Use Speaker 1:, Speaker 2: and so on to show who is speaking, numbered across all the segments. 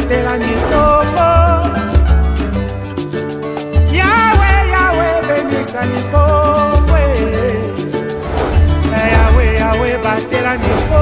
Speaker 1: batela mikongo. Yahweh, Yahweh, bénissa mikongo. Yahweh, Yahweh, batela mikongo.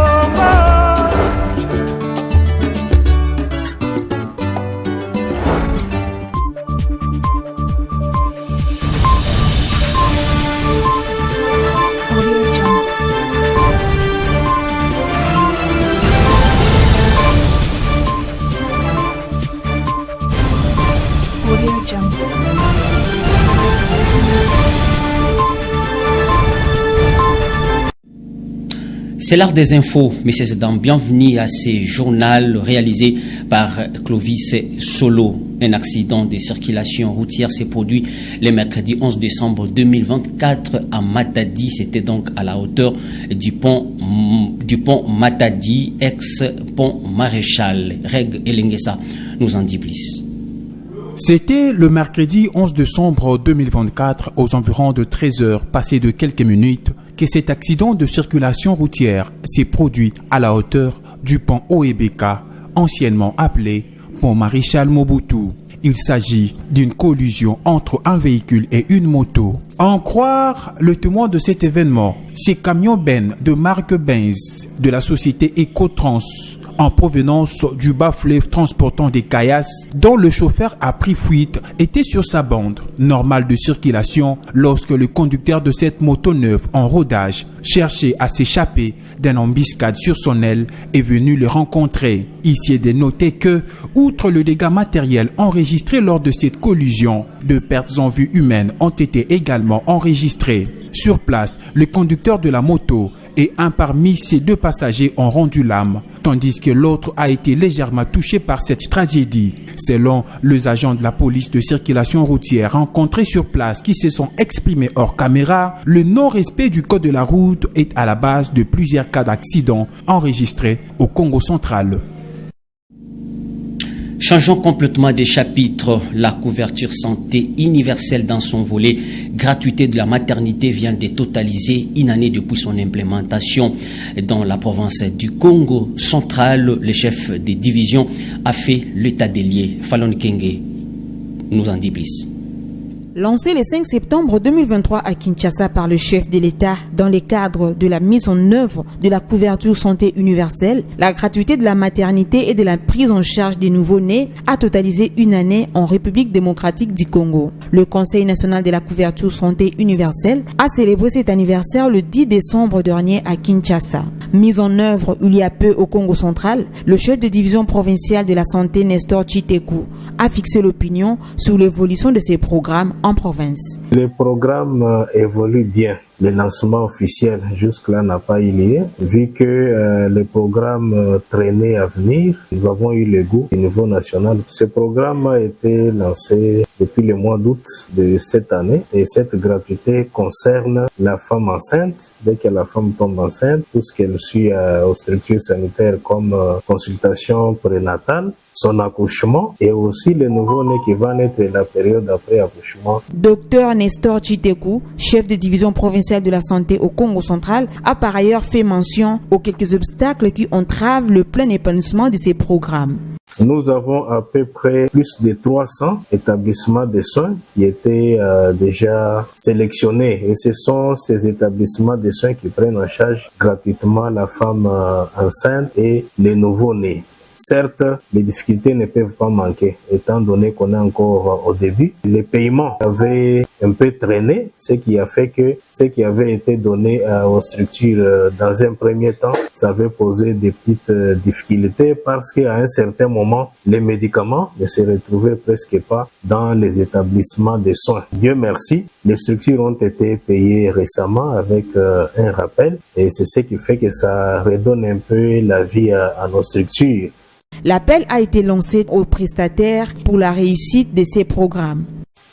Speaker 2: C'est l'heure des infos, messieurs et dames. Bienvenue à ce journal réalisé par Clovis Solo. Un accident de circulation routière s'est produit le mercredi 11 décembre 2024 à Matadi. C'était donc à la hauteur du pont Matadi, ex-pont Maréchal. Reg Elengesa nous en dit plus.
Speaker 3: C'était le mercredi 11 décembre 2024 aux environs de 13 heures passées de quelques minutes que cet accident de circulation routière s'est produit à la hauteur du pont Oebeka, anciennement appelé pont Maréchal Mobutu. Il s'agit d'une collision entre un véhicule et une moto. À en croire le témoin de cet événement, ces camions bennes de marque Benz de la société Ecotrans en provenance du bas-fleuve transportant des caillasses dont le chauffeur a pris fuite était sur sa bande normale de circulation lorsque le conducteur de cette moto neuve en rodage cherchait à s'échapper d'une embuscade sur son aile est venu le rencontrer. Ici est de noter que, outre le dégât matériel enregistré lors de cette collision, de pertes en vue humaine ont été également enregistrées. Sur place, le conducteur de la moto et un parmi ses deux passagers ont rendu l'âme, tandis que l'autre a été légèrement touché par cette tragédie. Selon les agents de la police de circulation routière rencontrés sur place qui se sont exprimés hors caméra, le non-respect du code de la route est à la base de plusieurs cas d'accidents enregistrés au Congo central.
Speaker 2: Changeons complètement de chapitre. La couverture santé universelle dans son volet gratuité de la maternité vient de totaliser une année depuis son implémentation dans la province du Congo central. Le chef des divisions a fait l'état des lieux. Fallon Kenge nous en dit plus.
Speaker 4: Lancé le 5 septembre 2023 à Kinshasa par le chef de l'État dans le cadre de la mise en œuvre de la couverture santé universelle, la gratuité de la maternité et de la prise en charge des nouveau-nés a totalisé une année en République démocratique du Congo. Le Conseil national de la couverture santé universelle a célébré cet anniversaire le 10 décembre dernier à Kinshasa. Mise en œuvre il y a peu au Congo central, le chef de division provinciale de la santé Nestor Chitekou a fixé l'opinion sur l'évolution de ces programmes en province.
Speaker 5: Le programme évolue bien. Le lancement officiel jusque-là n'a pas eu lieu. Vu que le programme traînait à venir, nous avons eu le goût au niveau national. Ce programme a été lancé depuis le mois d'août de cette année et cette gratuité concerne la femme enceinte. Dès que la femme tombe enceinte, tout ce qu'elle suit aux structures sanitaires comme consultation prénatale, son accouchement et aussi le nouveau-né qui va naître la période après accouchement.
Speaker 4: Docteur Nestor Chitekou, chef de division provinciale de la santé au Congo central, a par ailleurs fait mention aux quelques obstacles qui entravent le plein épanouissement de ces programmes.
Speaker 5: Nous avons à peu près plus de 300 établissements de soins qui étaient déjà sélectionnés. Et ce sont ces établissements de soins qui prennent en charge gratuitement la femme enceinte et les nouveau-nés. Certes, les difficultés ne peuvent pas manquer, étant donné qu'on est encore au début. Les paiements avaient un peu traîné, ce qui a fait que ce qui avait été donné aux structures dans un premier temps, ça avait posé des petites difficultés parce qu'à un certain moment, les médicaments ne se retrouvaient presque pas dans les établissements de soins. Dieu merci, les structures ont été payées récemment avec un rappel et c'est ce qui fait que ça redonne un peu la vie à nos structures.
Speaker 4: L'appel a été lancé aux prestataires pour la réussite de ces programmes.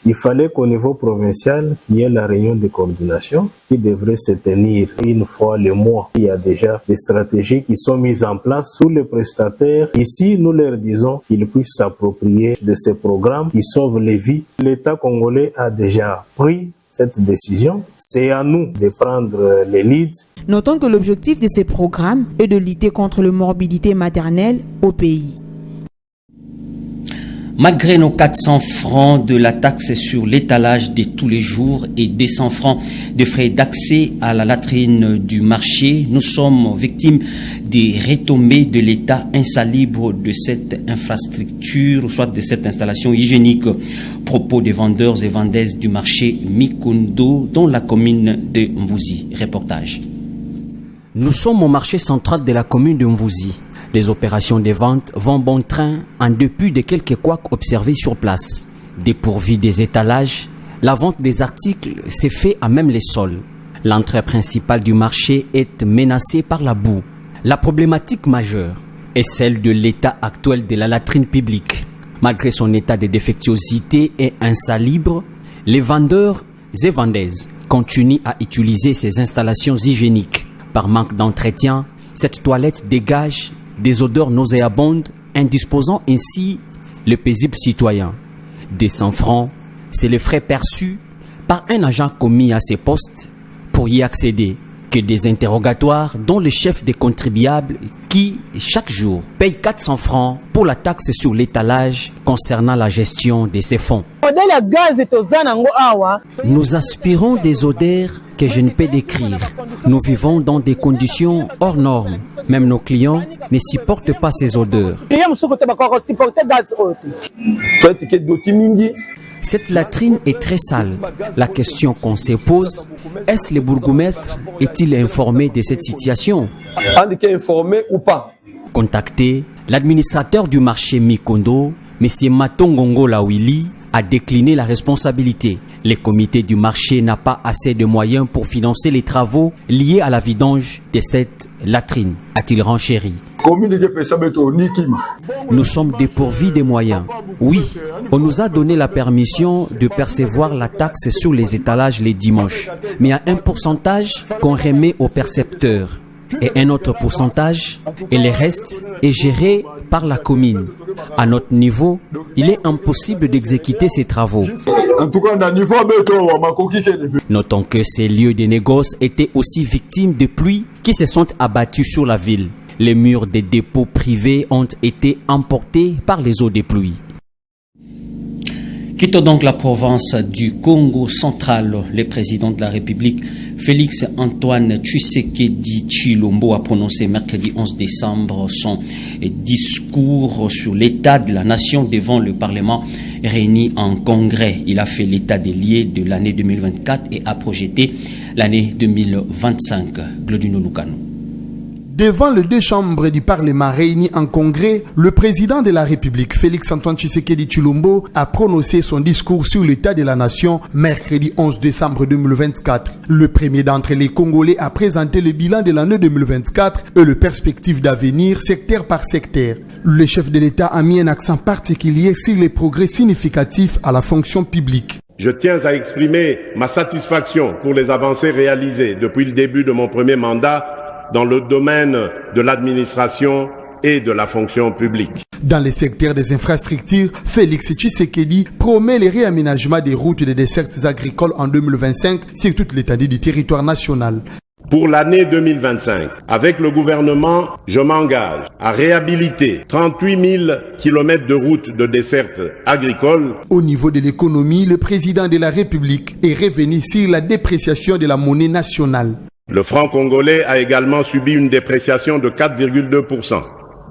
Speaker 5: Il fallait qu'au niveau provincial, qu'il y ait la réunion de coordination qui devrait se tenir une fois le mois. Il y a déjà des stratégies qui sont mises en place sous les prestataires. Ici, nous leur disons qu'ils puissent s'approprier de ces programmes qui sauvent les vies. L'État congolais a déjà pris cette décision. C'est à nous de prendre les leads.
Speaker 4: Notons que l'objectif de ces programmes est de lutter contre la morbidité maternelle au pays.
Speaker 2: Malgré nos 400 francs de la taxe sur l'étalage de tous les jours et 200 francs de frais d'accès à la latrine du marché, nous sommes victimes des retombées de l'état insalubre de cette infrastructure, soit de cette installation hygiénique. Propos des vendeurs et vendeuses du marché Mikondo dans la commune de Mvouzi. Reportage.
Speaker 6: Nous sommes au marché central de la commune de Mvouzi. Les opérations de vente vont bon train en dépit de quelques couacs observés sur place. Dépourvu des étalages, la vente des articles s'est fait à même les sols. L'entrée principale du marché est menacée par la boue. La problématique majeure est celle de l'état actuel de la latrine publique. Malgré son état de défectuosité et insalubre, les vendeurs et vendeuses continuent à utiliser ces installations hygiéniques. Par manque d'entretien, cette toilette dégage des odeurs nauséabondes, indisposant ainsi le paisible citoyen. 200 francs, c'est le frais perçu par un agent commis à ses postes pour y accéder. Que des interrogatoires dont le chef des contribuables qui, chaque jour, paye 400 francs pour la taxe sur l'étalage concernant la gestion de ces fonds. Nous aspirons des odeurs que je ne peux décrire. Nous vivons dans des conditions hors normes. Même nos clients ne supportent pas ces odeurs. Cette latrine est très sale. La question qu'on se pose, est-ce le bourgmestre est-il informé de cette situation?
Speaker 7: Informé ou pas?
Speaker 6: Contacté, l'administrateur du marché Mikondo, M. Matongongo Lawili, a décliné la responsabilité. Le comité du marché n'a pas assez de moyens pour financer les travaux liés à la vidange de cette latrine, a-t-il renchéri. Nous sommes dépourvus des moyens. Oui, on nous a donné la permission de percevoir la taxe sur les étalages les dimanches, mais à un pourcentage qu'on remet aux percepteurs. Et un autre pourcentage, et le reste est géré par la commune. À notre niveau, il est impossible d'exécuter ces travaux. Notons que ces lieux de négoce étaient aussi victimes de pluies qui se sont abattues sur la ville. Les murs des dépôts privés ont été emportés par les eaux des pluies.
Speaker 2: Quittons donc la province du Congo central. Le président de la République, Félix Antoine Tshisekedi Tshilombo, a prononcé mercredi 11 décembre son discours sur l'état de la nation devant le Parlement réuni en congrès. Il a fait l'état des lieux de l'année 2024 et a projeté l'année 2025. Glodino Lucano.
Speaker 3: Devant les deux chambres du Parlement réunies en congrès, le président de la République, Félix-Antoine Tshisekedi Tshilombo, a prononcé son discours sur l'état de la nation mercredi 11 décembre 2024. Le premier d'entre les Congolais a présenté le bilan de l'année 2024 et les perspectives d'avenir secteur par secteur. Le chef de l'État a mis un accent particulier sur les progrès significatifs à la fonction publique.
Speaker 8: Je tiens à exprimer ma satisfaction pour les avancées réalisées depuis le début de mon premier mandat dans le domaine de l'administration et de la fonction publique.
Speaker 3: Dans le secteur des infrastructures, Félix Tshisekedi promet le réaménagement des routes et des dessertes agricoles en 2025 sur toute l'étendue du territoire national.
Speaker 8: Pour l'année 2025, avec le gouvernement, je m'engage à réhabiliter 38 000 km de routes de desserte agricole.
Speaker 3: Au niveau de l'économie, le président de la République est revenu sur la dépréciation de la monnaie nationale.
Speaker 8: Le franc congolais a également subi une dépréciation de 4,2%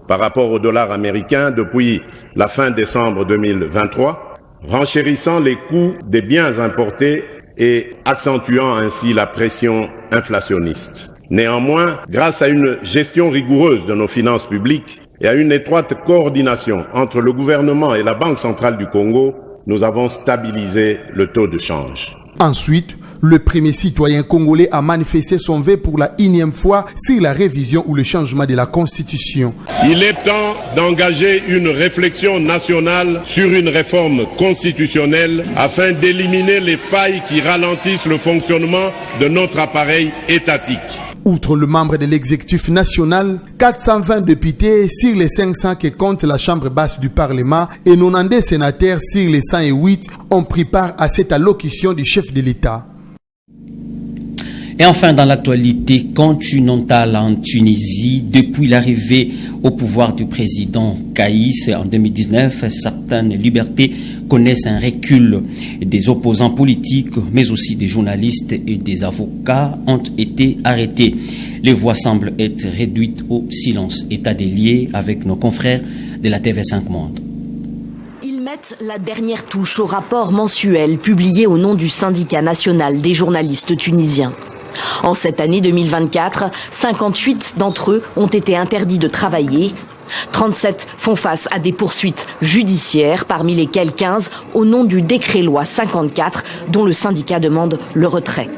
Speaker 8: par rapport au dollar américain depuis la fin décembre 2023, renchérissant les coûts des biens importés et accentuant ainsi la pression inflationniste. Néanmoins, grâce à une gestion rigoureuse de nos finances publiques et à une étroite coordination entre le gouvernement et la Banque centrale du Congo, nous avons stabilisé le taux de change.
Speaker 3: Ensuite, le premier citoyen congolais a manifesté son vœu pour la 1e fois sur la révision ou le changement de la Constitution.
Speaker 8: Il est temps d'engager une réflexion nationale sur une réforme constitutionnelle afin d'éliminer les failles qui ralentissent le fonctionnement de notre appareil étatique.
Speaker 3: Outre le membre de l'exécutif national, 420 députés sur les 500 que compte la Chambre basse du Parlement et 90 sénateurs sur les 108 ont pris part à cette allocution du chef de l'État.
Speaker 2: Et enfin, dans l'actualité continentale en Tunisie, depuis l'arrivée au pouvoir du président Kaïs en 2019, certaines libertés connaissent un recul. Des opposants politiques, mais aussi des journalistes et des avocats ont été arrêtés. Les voix semblent être réduites au silence. État des lieux avec nos confrères de la TV5 Monde.
Speaker 9: Ils mettent la dernière touche au rapport mensuel publié au nom du syndicat national des journalistes tunisiens. En cette année 2024, 58 d'entre eux ont été interdits de travailler. 37 font face à des poursuites judiciaires, parmi lesquelles 15 au nom du décret-loi 54 dont le syndicat demande le retrait.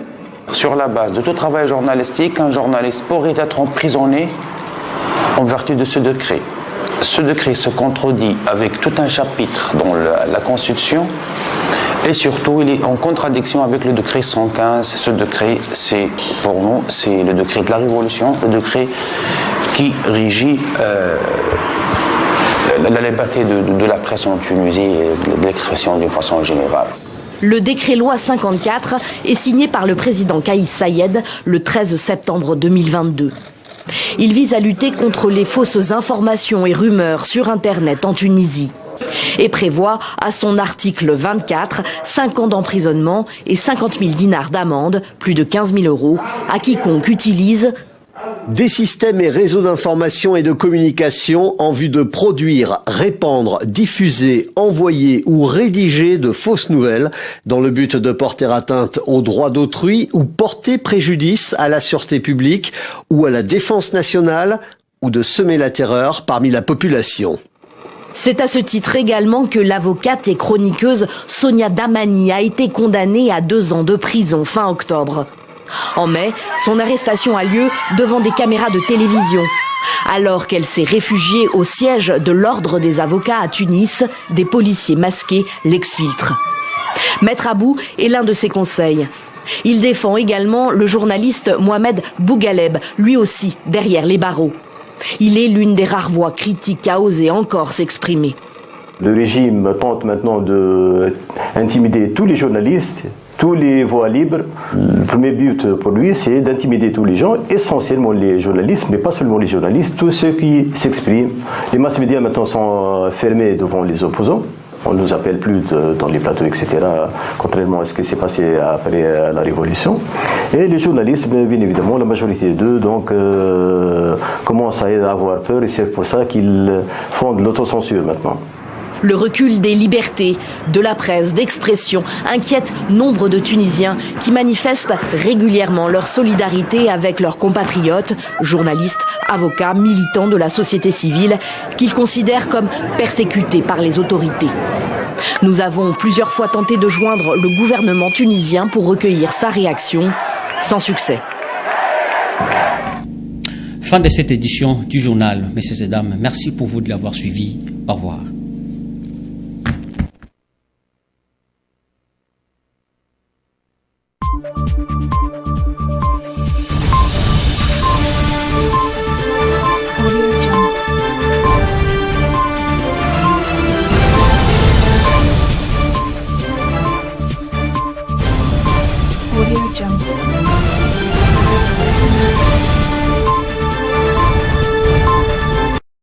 Speaker 10: Sur la base de tout travail journalistique, un journaliste pourrait être emprisonné en vertu de ce décret. Ce décret se contredit avec tout un chapitre dans la Constitution et surtout il est en contradiction avec le décret 115. Ce décret, c'est pour nous, c'est le décret de la Révolution, le décret qui régit la liberté de la presse en Tunisie et de l'expression d'une façon générale.
Speaker 9: Le décret-loi 54 est signé par le président Kaïs Saïed le 13 septembre 2022. Il vise à lutter contre les fausses informations et rumeurs sur Internet en Tunisie et prévoit à son article 24 5 ans d'emprisonnement et 50 000 dinars d'amende, plus de 15 000 euros, à quiconque utilise
Speaker 11: des systèmes et réseaux d'information et de communication en vue de produire, répandre, diffuser, envoyer ou rédiger de fausses nouvelles dans le but de porter atteinte aux droits d'autrui ou porter préjudice à la sûreté publique ou à la défense nationale ou de semer la terreur parmi la population.
Speaker 9: C'est à ce titre également que l'avocate et chroniqueuse Sonia Damani a été condamnée à 2 ans de prison fin octobre. En mai, son arrestation a lieu devant des caméras de télévision. Alors qu'elle s'est réfugiée au siège de l'Ordre des avocats à Tunis, des policiers masqués l'exfiltrent. Maître Abou est l'un de ses conseils. Il défend également le journaliste Mohamed Bougaleb, lui aussi derrière les barreaux. Il est l'une des rares voix critiques à oser encore s'exprimer.
Speaker 12: Le régime tente maintenant d'intimider tous les journalistes, tous les voix libres. Le premier but pour lui, c'est d'intimider tous les gens, essentiellement les journalistes, mais pas seulement les journalistes, tous ceux qui s'expriment. Les masses médias maintenant sont fermés devant les opposants. On ne nous appelle plus dans les plateaux, etc., contrairement à ce qui s'est passé après la Révolution. Et les journalistes, bien évidemment, la majorité d'eux commencent à avoir peur et c'est pour ça qu'ils font de l'autocensure maintenant.
Speaker 9: Le recul des libertés, de la presse, d'expression inquiète nombre de Tunisiens qui manifestent régulièrement leur solidarité avec leurs compatriotes, journalistes, avocats, militants de la société civile, qu'ils considèrent comme persécutés par les autorités. Nous avons plusieurs fois tenté de joindre le gouvernement tunisien pour recueillir sa réaction, sans succès.
Speaker 2: Fin de cette édition du journal. Messieurs et dames, merci pour vous de l'avoir suivi. Au revoir.